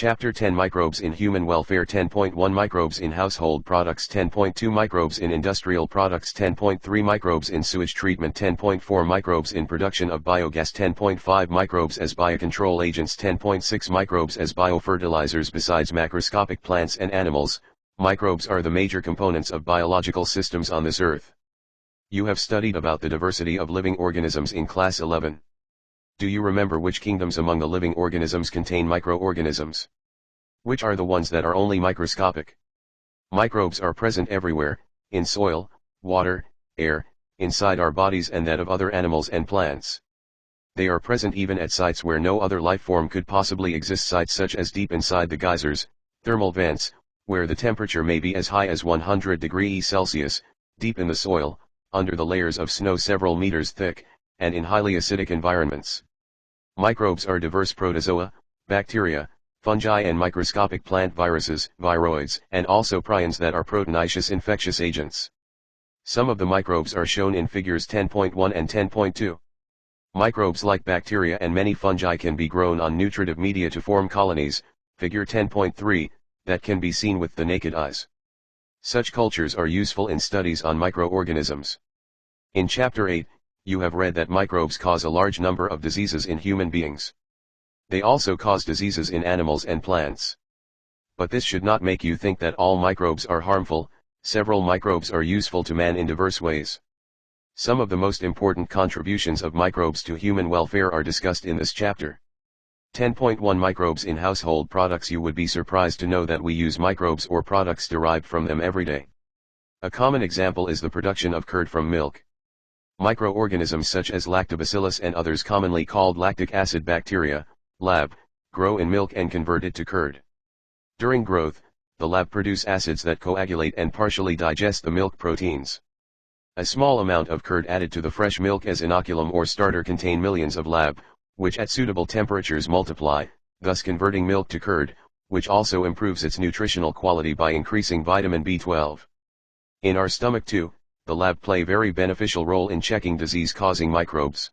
Chapter 10 Microbes in Human Welfare 10.1 Microbes in Household Products 10.2 Microbes in Industrial Products 10.3 Microbes in Sewage Treatment 10.4 Microbes in Production of Biogas 10.5 Microbes as Biocontrol Agents 10.6 Microbes as Biofertilizers. Besides macroscopic plants and animals, microbes are the major components of biological systems on this earth. You have studied about the diversity of living organisms in Class 11. Do you remember which kingdoms among the living organisms contain microorganisms? Which are the ones that are only microscopic? Microbes are present everywhere, in soil, water, air, inside our bodies and that of other animals and plants. They are present even at sites where no other life form could possibly exist, sites such as deep inside the geysers, thermal vents, where the temperature may be as high as 100 degrees Celsius, deep in the soil, under the layers of snow several meters thick, and in highly acidic environments. Microbes are diverse protozoa, bacteria, fungi and microscopic plant viruses, viroids, and also prions that are proteinaceous infectious agents. Some of the microbes are shown in figures 10.1 and 10.2. Microbes like bacteria and many fungi can be grown on nutritive media to form colonies, figure 10.3, that can be seen with the naked eyes. Such cultures are useful in studies on microorganisms. In Chapter 8, you have read that microbes cause a large number of diseases in human beings. They also cause diseases in animals and plants. But this should not make you think that all microbes are harmful. Several microbes are useful to man in diverse ways. Some of the most important contributions of microbes to human welfare are discussed in this chapter. 10.1 Microbes in Household Products. You would be surprised to know that we use microbes or products derived from them every day. A common example is the production of curd from milk. Microorganisms such as lactobacillus and others commonly called lactic acid bacteria, lab, grow in milk and convert it to curd. During growth, the lab produce acids that coagulate and partially digest the milk proteins. A small amount of curd added to the fresh milk as inoculum or starter contain millions of lab, which at suitable temperatures multiply, thus converting milk to curd, which also improves its nutritional quality by increasing vitamin B12. In our stomach too, the lab play very beneficial role in checking disease-causing microbes.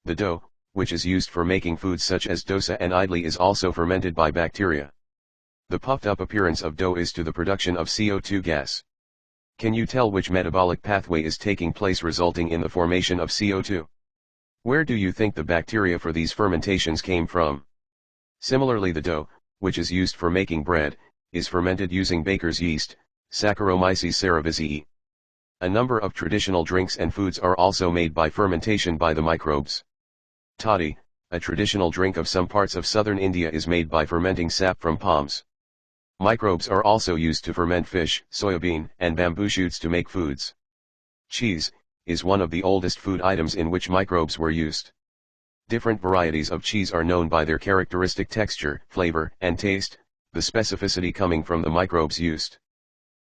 The dough, which is used for making foods such as dosa and idli, is also fermented by bacteria. The puffed-up appearance of dough is to the production of CO2 gas. Can you tell which metabolic pathway is taking place resulting in the formation of CO2? Where do you think the bacteria for these fermentations came from? Similarly, the dough, which is used for making bread, is fermented using baker's yeast, Saccharomyces cerevisiae. A number of traditional drinks and foods are also made by fermentation by the microbes. Toddy, a traditional drink of some parts of southern India, is made by fermenting sap from palms. Microbes are also used to ferment fish, soybean, and bamboo shoots to make foods. Cheese is one of the oldest food items in which microbes were used. Different varieties of cheese are known by their characteristic texture, flavor, and taste, the specificity coming from the microbes used.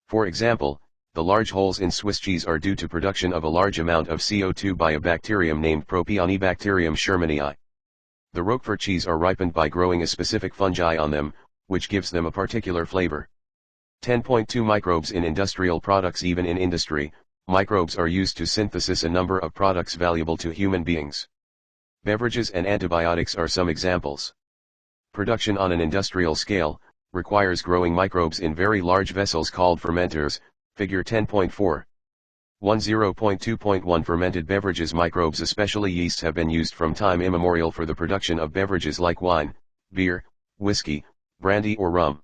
For example, the large holes in Swiss cheese are due to production of a large amount of CO2 by a bacterium named Propionibacterium shermanii. The Roquefort cheese are ripened by growing a specific fungi on them, which gives them a particular flavor. 10.2 Microbes in Industrial Products. Even in industry, microbes are used to synthesis a number of products valuable to human beings. Beverages and antibiotics are some examples. Production on an industrial scale requires growing microbes in very large vessels called fermenters, figure 10.4. 10.2.1 Fermented beverages. Microbes, especially yeasts, have been used from time immemorial for the production of beverages like wine, beer, whiskey, brandy or rum.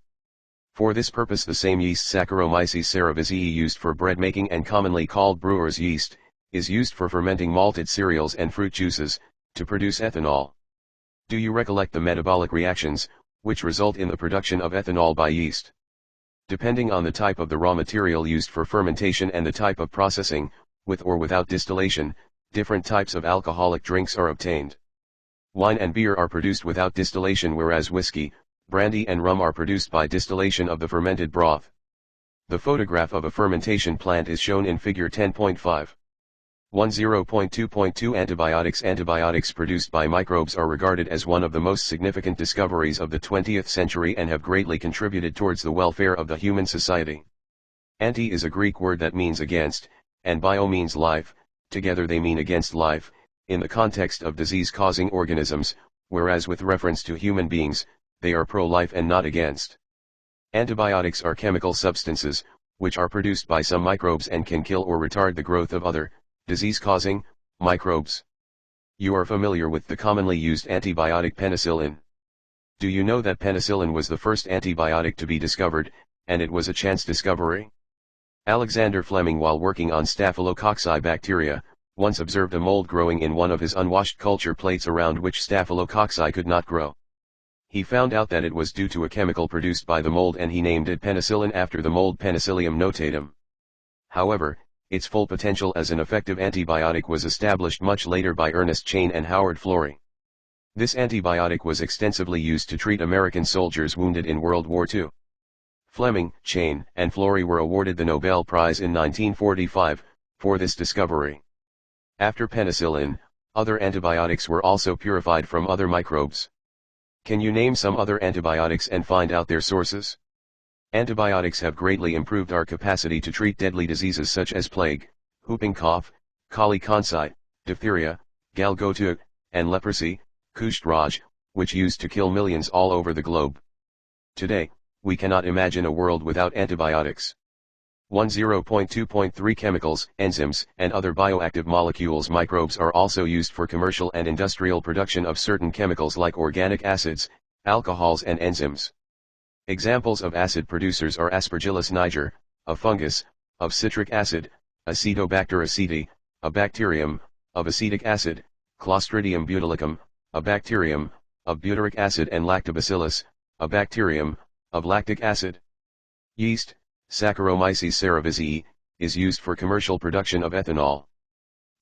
For this purpose the same yeast, Saccharomyces cerevisiae, used for bread making and commonly called brewer's yeast, is used for fermenting malted cereals and fruit juices, to produce ethanol. Do you recollect the metabolic reactions, which result in the production of ethanol by yeast? Depending on the type of the raw material used for fermentation and the type of processing, with or without distillation, different types of alcoholic drinks are obtained. Wine and beer are produced without distillation, whereas whiskey, brandy and rum are produced by distillation of the fermented broth. The photograph of a fermentation plant is shown in figure 10.5. 10.2.2 Antibiotics. Antibiotics produced by microbes are regarded as one of the most significant discoveries of the 20th century and have greatly contributed towards the welfare of the human society. Anti is a Greek word that means against, and bio means life. Together they mean against life, in the context of disease-causing organisms, whereas with reference to human beings, they are pro-life and not against. Antibiotics are chemical substances, which are produced by some microbes and can kill or retard the growth of other, disease-causing, microbes. You are familiar with the commonly used antibiotic penicillin. Do you know that penicillin was the first antibiotic to be discovered, and it was a chance discovery? Alexander Fleming, while working on Staphylococci bacteria, once observed a mold growing in one of his unwashed culture plates around which Staphylococci could not grow. He found out that it was due to a chemical produced by the mold, and he named it penicillin after the mold Penicillium notatum. However, its full potential as an effective antibiotic was established much later by Ernest Chain and Howard Florey. This antibiotic was extensively used to treat American soldiers wounded in World War II. Fleming, Chain, and Florey were awarded the Nobel Prize in 1945, for this discovery. After penicillin, other antibiotics were also purified from other microbes. Can you name some other antibiotics and find out their sources? Antibiotics have greatly improved our capacity to treat deadly diseases such as plague, whooping cough, coliconci, diphtheria, galgotua, and leprosy, Kusht-Raj, which used to kill millions all over the globe. Today, we cannot imagine a world without antibiotics. 10.2.3 Chemicals, enzymes, and other bioactive molecules. Microbes are also used for commercial and industrial production of certain chemicals like organic acids, alcohols, and enzymes. Examples of acid producers are Aspergillus niger, a fungus, of citric acid, Acetobacter aceti, a bacterium, of acetic acid, Clostridium butylicum, a bacterium, of butyric acid, and Lactobacillus, a bacterium, of lactic acid. Yeast, Saccharomyces cerevisiae, is used for commercial production of ethanol.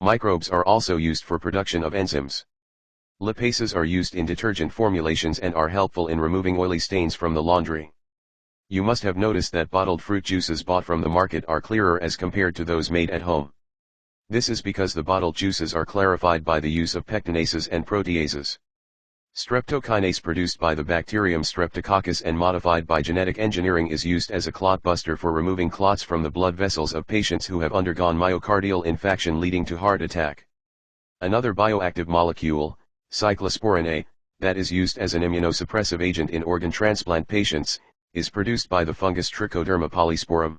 Microbes are also used for production of enzymes. Lipases are used in detergent formulations and are helpful in removing oily stains from the laundry. You must have noticed that bottled fruit juices bought from the market are clearer as compared to those made at home. This is because the bottled juices are clarified by the use of pectinases and proteases. Streptokinase, produced by the bacterium Streptococcus and modified by genetic engineering, is used as a clot buster for removing clots from the blood vessels of patients who have undergone myocardial infarction leading to heart attack. Another bioactive molecule, cyclosporin A, that is used as an immunosuppressive agent in organ transplant patients, is produced by the fungus Trichoderma polysporum.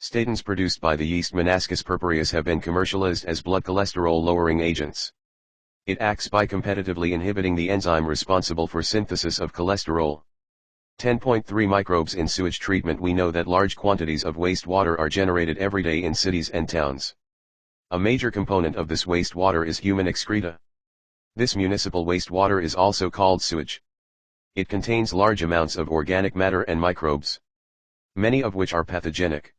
Statins produced by the yeast Monascus purpureus have been commercialized as blood cholesterol lowering agents. It acts by competitively inhibiting the enzyme responsible for synthesis of cholesterol. 10.3 Microbes in sewage treatment. We know that large quantities of wastewater are generated every day in cities and towns. A major component of this wastewater is human excreta. This municipal wastewater is also called sewage. It contains large amounts of organic matter and microbes, many of which are pathogenic.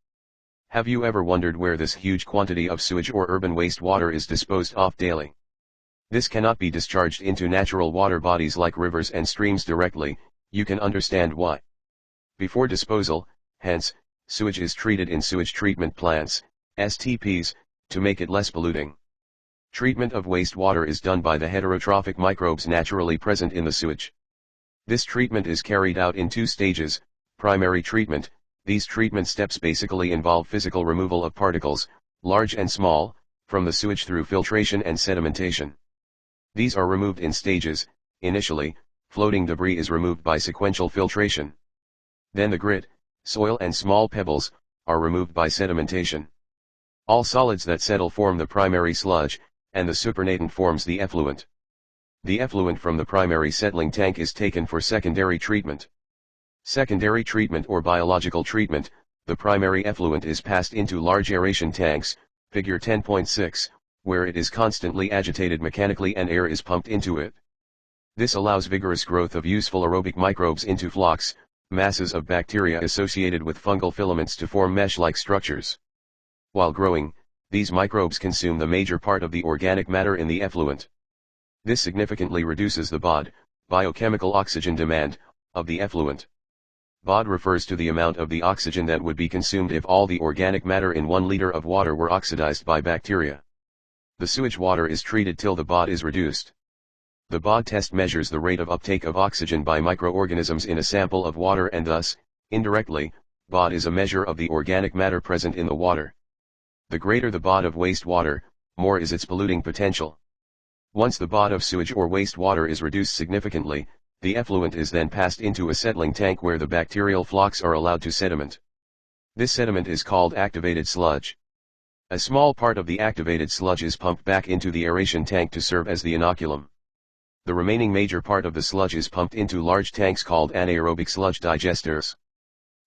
Have you ever wondered where this huge quantity of sewage or urban wastewater is disposed of daily? This cannot be discharged into natural water bodies like rivers and streams directly. You can understand why. Before disposal, hence, sewage is treated in sewage treatment plants, STPs, to make it less polluting. Treatment of wastewater is done by the heterotrophic microbes naturally present in the sewage. This treatment is carried out in two stages. Primary treatment. These treatment steps basically involve physical removal of particles, large and small, from the sewage through filtration and sedimentation. These are removed in stages. Initially, floating debris is removed by sequential filtration. Then the grit, soil and small pebbles, are removed by sedimentation. All solids that settle form the primary sludge, and the supernatant forms the effluent. The effluent from the primary settling tank is taken for secondary treatment. Secondary treatment or biological treatment. The primary effluent is passed into large aeration tanks, figure 10.6, where it is constantly agitated mechanically and air is pumped into it. This allows vigorous growth of useful aerobic microbes into flocks, masses of bacteria associated with fungal filaments to form mesh-like structures. While growing, these microbes consume the major part of the organic matter in the effluent. This significantly reduces the BOD, biochemical oxygen demand, of the effluent. BOD refers to the amount of the oxygen that would be consumed if all the organic matter in 1 liter of water were oxidized by bacteria. The sewage water is treated till the BOD is reduced. The BOD test measures the rate of uptake of oxygen by microorganisms in a sample of water, and thus, indirectly, BOD is a measure of the organic matter present in the water. The greater the BOD of wastewater, more is its polluting potential. Once the BOD of sewage or wastewater is reduced significantly, The effluent is then passed into a settling tank where the bacterial flocks are allowed to sediment. This sediment is called activated sludge. A small part of the activated sludge is pumped back into the aeration tank to serve as the inoculum. The remaining major part of the sludge is pumped into large tanks called anaerobic sludge digesters.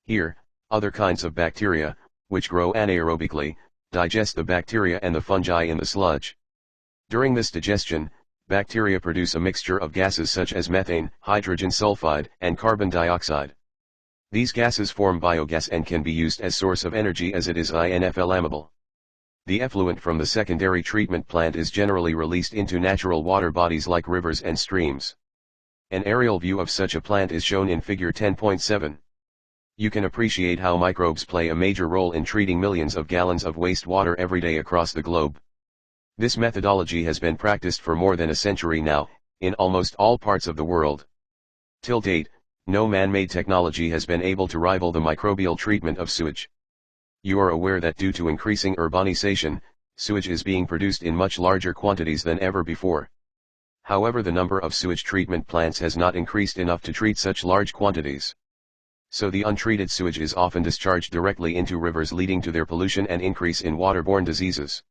Here, other kinds of bacteria, which grow anaerobically, digest the bacteria and the fungi in the sludge. During this digestion, bacteria produce a mixture of gases such as methane, hydrogen sulfide, and carbon dioxide. These gases form biogas and can be used as source of energy as it is inflammable. The effluent from the secondary treatment plant is generally released into natural water bodies like rivers and streams. An aerial view of such a plant is shown in figure 10.7. You can appreciate how microbes play a major role in treating millions of gallons of wastewater every day across the globe. This methodology has been practiced for more than a century now, in almost all parts of the world. Till date, no man-made technology has been able to rival the microbial treatment of sewage. You are aware that due to increasing urbanization, sewage is being produced in much larger quantities than ever before. However, the number of sewage treatment plants has not increased enough to treat such large quantities. So the untreated sewage is often discharged directly into rivers, leading to their pollution and increase in waterborne diseases.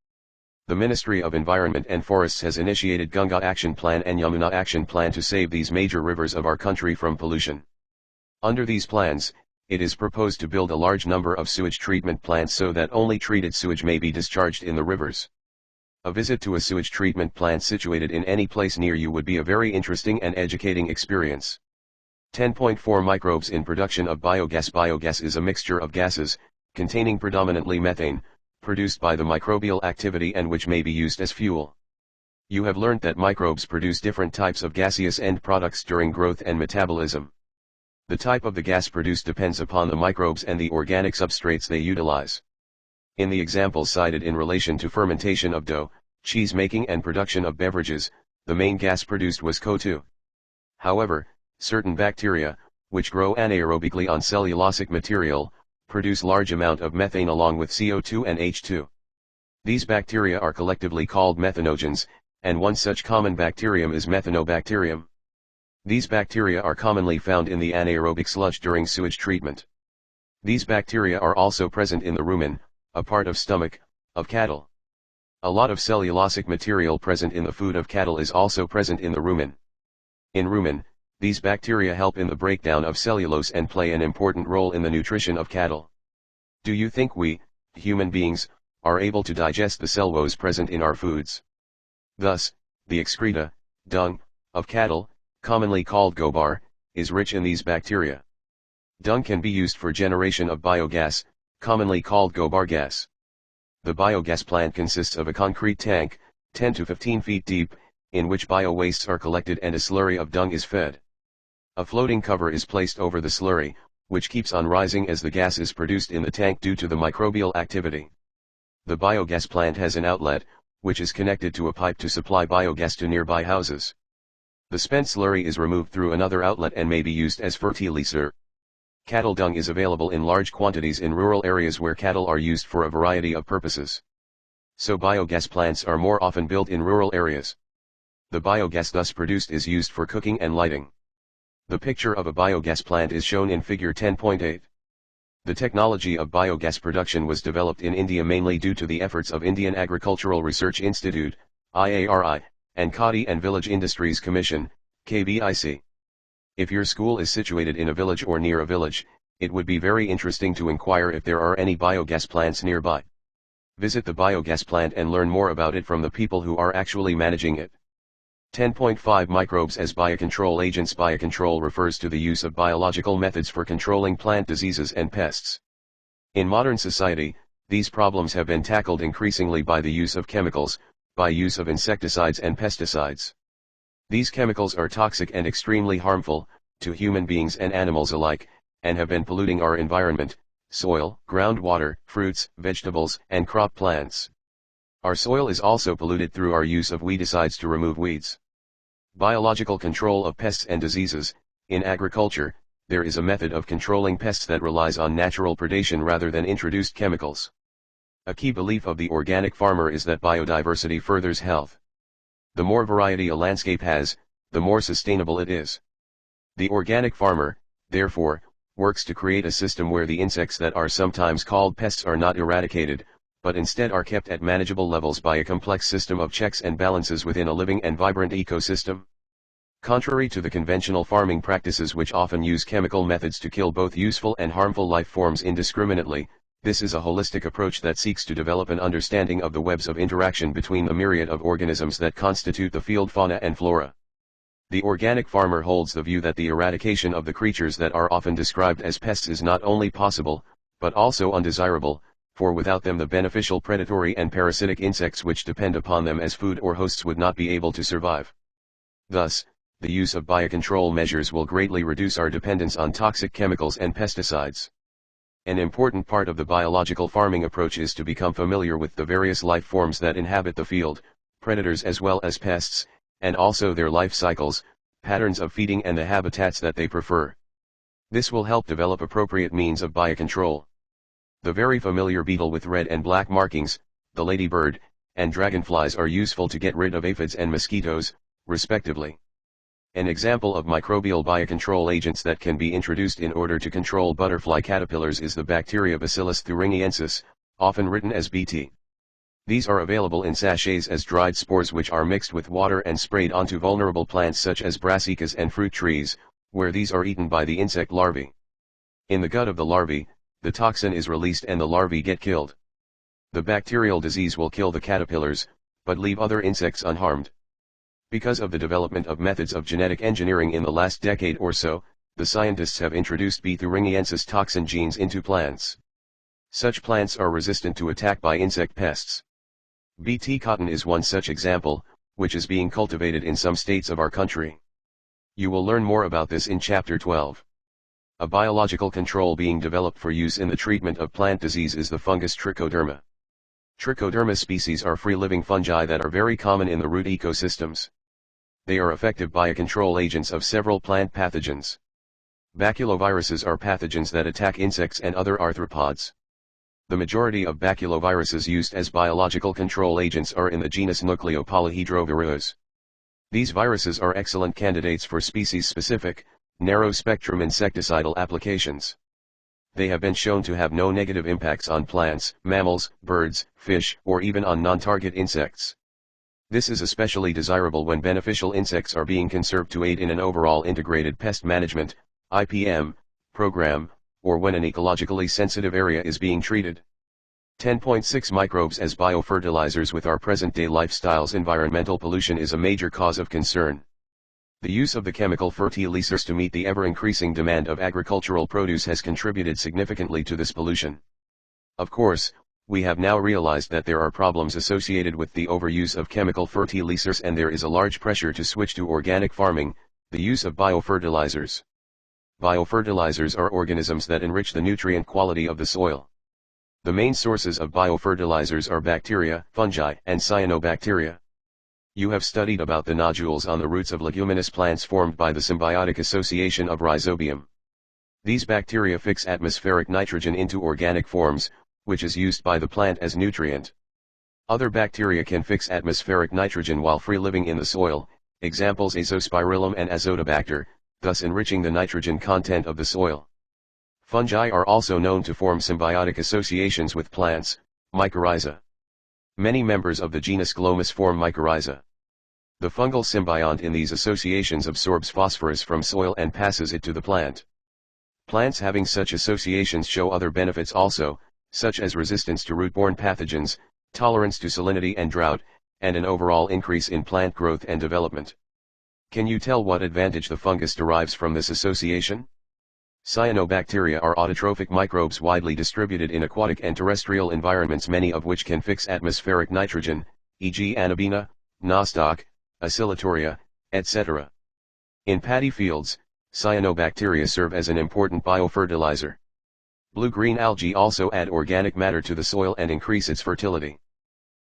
The Ministry of Environment and Forests has initiated Ganga Action Plan and Yamuna Action Plan to save these major rivers of our country from pollution. Under these plans, it is proposed to build a large number of sewage treatment plants so that only treated sewage may be discharged in the rivers. A visit to a sewage treatment plant situated in any place near you would be a very interesting and educating experience. 10.4 Microbes in production of biogas. Biogas is a mixture of gases, containing predominantly methane, produced by the microbial activity and which may be used as fuel. You have learned that microbes produce different types of gaseous end products during growth and metabolism. The type of the gas produced depends upon the microbes and the organic substrates they utilize. In the examples cited in relation to fermentation of dough, cheese making and production of beverages, the main gas produced was CO2. However, certain bacteria, which grow anaerobically on cellulosic material, produce large amount of methane along with CO2 and H2. These bacteria are collectively called methanogens, and one such common bacterium is methanobacterium. These bacteria are commonly found in the anaerobic sludge during sewage treatment. These bacteria are also present in the rumen, a part of stomach, of cattle. A lot of cellulosic material present in the food of cattle is also present in the rumen. In rumen, these bacteria help in the breakdown of cellulose and play an important role in the nutrition of cattle. Do you think we, human beings, are able to digest the cellulose present in our foods? Thus, the excreta, dung, of cattle, commonly called gobar, is rich in these bacteria. Dung can be used for generation of biogas, commonly called gobar gas. The biogas plant consists of a concrete tank, 10 to 15 feet deep, in which bio-wastes are collected and a slurry of dung is fed. A floating cover is placed over the slurry, which keeps on rising as the gas is produced in the tank due to the microbial activity. The biogas plant has an outlet, which is connected to a pipe to supply biogas to nearby houses. The spent slurry is removed through another outlet and may be used as fertilizer. Cattle dung is available in large quantities in rural areas where cattle are used for a variety of purposes. So biogas plants are more often built in rural areas. The biogas thus produced is used for cooking and lighting. The picture of a biogas plant is shown in figure 10.8. The technology of biogas production was developed in India mainly due to the efforts of Indian Agricultural Research Institute, IARI, and Khadi and Village Industries Commission, KVIC. If your school is situated in a village or near a village, it would be very interesting to inquire if there are any biogas plants nearby. Visit the biogas plant and learn more about it from the people who are actually managing it. 10.5 Microbes as biocontrol agents. Biocontrol refers to the use of biological methods for controlling plant diseases and pests. In modern society, these problems have been tackled increasingly by the use of chemicals, by use of insecticides and pesticides. These chemicals are toxic and extremely harmful, to human beings and animals alike, and have been polluting our environment, soil, groundwater, fruits, vegetables, and crop plants. Our soil is also polluted through our use of weedicides to remove weeds. Biological control of pests and diseases. In agriculture, there is a method of controlling pests that relies on natural predation rather than introduced chemicals. A key belief of the organic farmer is that biodiversity furthers health. The more variety a landscape has, the more sustainable it is. The organic farmer, therefore, works to create a system where the insects that are sometimes called pests are not eradicated, but instead are kept at manageable levels by a complex system of checks and balances within a living and vibrant ecosystem. Contrary to the conventional farming practices which often use chemical methods to kill both useful and harmful life forms indiscriminately, this is a holistic approach that seeks to develop an understanding of the webs of interaction between the myriad of organisms that constitute the field fauna and flora. The organic farmer holds the view that the eradication of the creatures that are often described as pests is not only possible, but also undesirable, for without them the beneficial predatory and parasitic insects which depend upon them as food or hosts would not be able to survive. Thus, the use of biocontrol measures will greatly reduce our dependence on toxic chemicals and pesticides. An important part of the biological farming approach is to become familiar with the various life forms that inhabit the field, predators as well as pests, and also their life cycles, patterns of feeding and the habitats that they prefer. This will help develop appropriate means of biocontrol. The very familiar beetle with red and black markings, the ladybird, and dragonflies are useful to get rid of aphids and mosquitoes, respectively. An example of microbial biocontrol agents that can be introduced in order to control butterfly caterpillars is the bacteria Bacillus thuringiensis, often written as Bt. These are available in sachets as dried spores which are mixed with water and sprayed onto vulnerable plants such as brassicas and fruit trees, where these are eaten by the insect larvae. In the gut of the larvae, the toxin is released and the larvae get killed. The bacterial disease will kill the caterpillars, but leave other insects unharmed. Because of the development of methods of genetic engineering in the last decade or so, the scientists have introduced B. thuringiensis toxin genes into plants. Such plants are resistant to attack by insect pests. Bt cotton is one such example, which is being cultivated in some states of our country. You will learn more about this in Chapter 12. A biological control being developed for use in the treatment of plant disease is the fungus Trichoderma. Trichoderma species are free-living fungi that are very common in the root ecosystems. They are effective biocontrol agents of several plant pathogens. Baculoviruses are pathogens that attack insects and other arthropods. The majority of baculoviruses used as biological control agents are in the genus Nucleopolyhedrovirus. These viruses are excellent candidates for species-specific, narrow-spectrum insecticidal applications. They have been shown to have no negative impacts on plants, mammals, birds, fish, or even on non-target insects. This is especially desirable when beneficial insects are being conserved to aid in an overall integrated pest management, IPM, program, or when an ecologically sensitive area is being treated. 10.6 Microbes as biofertilizers. With our present-day lifestyles, environmental pollution is a major cause of concern. The use of the chemical fertilizers to meet the ever-increasing demand of agricultural produce has contributed significantly to this pollution. Of course, we have now realized that there are problems associated with the overuse of chemical fertilizers, and there is a large pressure to switch to organic farming, the use of biofertilizers. Biofertilizers are organisms that enrich the nutrient quality of the soil. The main sources of biofertilizers are bacteria, fungi, and cyanobacteria. You have studied about the nodules on the roots of leguminous plants formed by the symbiotic association of rhizobium. These bacteria fix atmospheric nitrogen into organic forms, which is used by the plant as nutrient. Other bacteria can fix atmospheric nitrogen while free-living in the soil, examples Azospirillum and Azotobacter, thus enriching the nitrogen content of the soil. Fungi are also known to form symbiotic associations with plants, mycorrhiza. Many members of the genus Glomus form mycorrhiza. The fungal symbiont in these associations absorbs phosphorus from soil and passes it to the plant. Plants having such associations show other benefits also, such as resistance to root-borne pathogens, tolerance to salinity and drought, and an overall increase in plant growth and development. Can you tell what advantage the fungus derives from this association? Cyanobacteria are autotrophic microbes widely distributed in aquatic and terrestrial environments, many of which can fix atmospheric nitrogen, e.g. Anabina, nostoc, oscillatoria, etc. In paddy fields, cyanobacteria serve as an important biofertilizer. Blue-green algae also add organic matter to the soil and increase its fertility.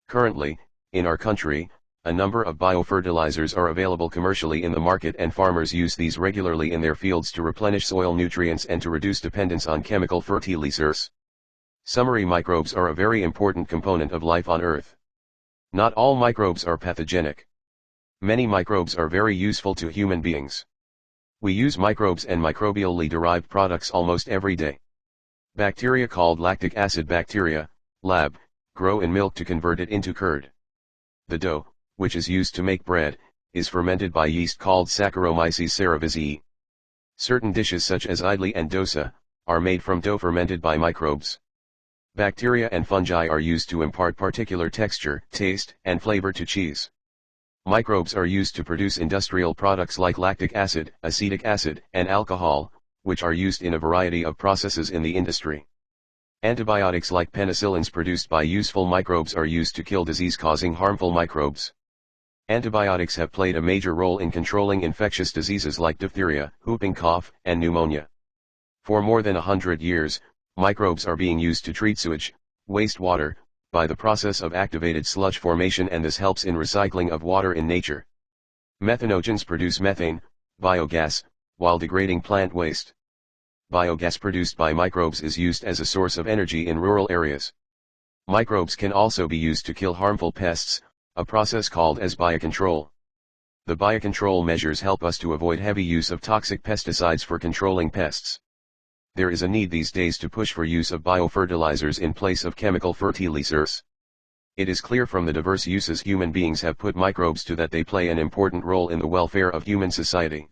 Currently, in our country, a number of biofertilizers are available commercially in the market, and farmers use these regularly in their fields to replenish soil nutrients and to reduce dependence on chemical fertilizers. Summary: microbes are a very important component of life on Earth. Not all microbes are pathogenic. Many microbes are very useful to human beings. We use microbes and microbially derived products almost every day. Bacteria called lactic acid bacteria, lab, grow in milk to convert it into curd. The dough, which is used to make bread, is fermented by yeast called Saccharomyces cerevisiae. Certain dishes such as idli and dosa, are made from dough fermented by microbes. Bacteria and fungi are used to impart particular texture, taste, and flavor to cheese. Microbes are used to produce industrial products like lactic acid, acetic acid, and alcohol, which are used in a variety of processes in the industry. Antibiotics like penicillins produced by useful microbes are used to kill disease-causing harmful microbes. Antibiotics have played a major role in controlling infectious diseases like diphtheria, whooping cough, and pneumonia. For more than 100 years, microbes are being used to treat sewage, wastewater, by the process of activated sludge formation, and this helps in recycling of water in nature. Methanogens produce methane, biogas, while degrading plant waste. Biogas produced by microbes is used as a source of energy in rural areas. Microbes can also be used to kill harmful pests, a process called as biocontrol. The biocontrol measures help us to avoid heavy use of toxic pesticides for controlling pests. There is a need these days to push for use of biofertilizers in place of chemical fertilizers. It is clear from the diverse uses human beings have put microbes to that they play an important role in the welfare of human society.